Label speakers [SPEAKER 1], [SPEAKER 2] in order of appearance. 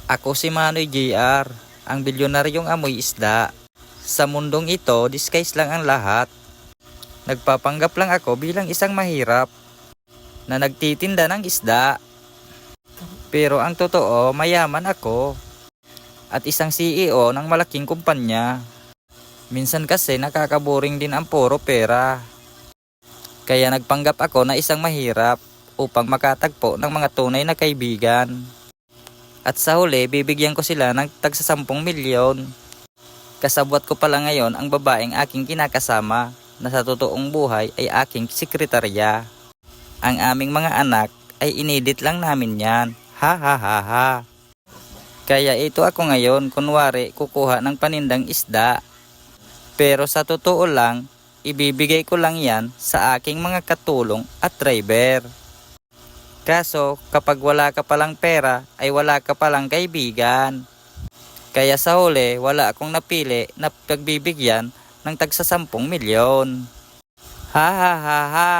[SPEAKER 1] Ako si Manoy JR, ang bilyonaryong amoy isda. Sa mundong ito, disguise lang ang lahat. Nagpapanggap lang ako bilang isang mahirap na nagtitinda ng isda. Pero ang totoo, mayaman ako at isang CEO ng malaking kumpanya. Minsan kasi nakakaboring din ang puro pera. Kaya nagpanggap ako na isang mahirap upang makatagpo ng mga tunay na kaibigan. At sa huli, bibigyan ko sila ng tagsa 10 milyon. Kasabwat ko pala ngayon ang babaeng aking kinakasama na sa totoong buhay ay aking sekretarya. Ang aming mga anak ay inedit lang namin yan. Ha ha ha ha. Kaya ito ako ngayon, kunwari kukuha ng panindang isda. Pero sa totoo lang, ibibigay ko lang yan sa aking mga katulong at driver. Kaso kapag wala ka palang pera ay wala ka palang kaibigan. Kaya sa huli wala akong napili na pagbibigyan ng tagsa 10 milyon. Ha ha ha ha.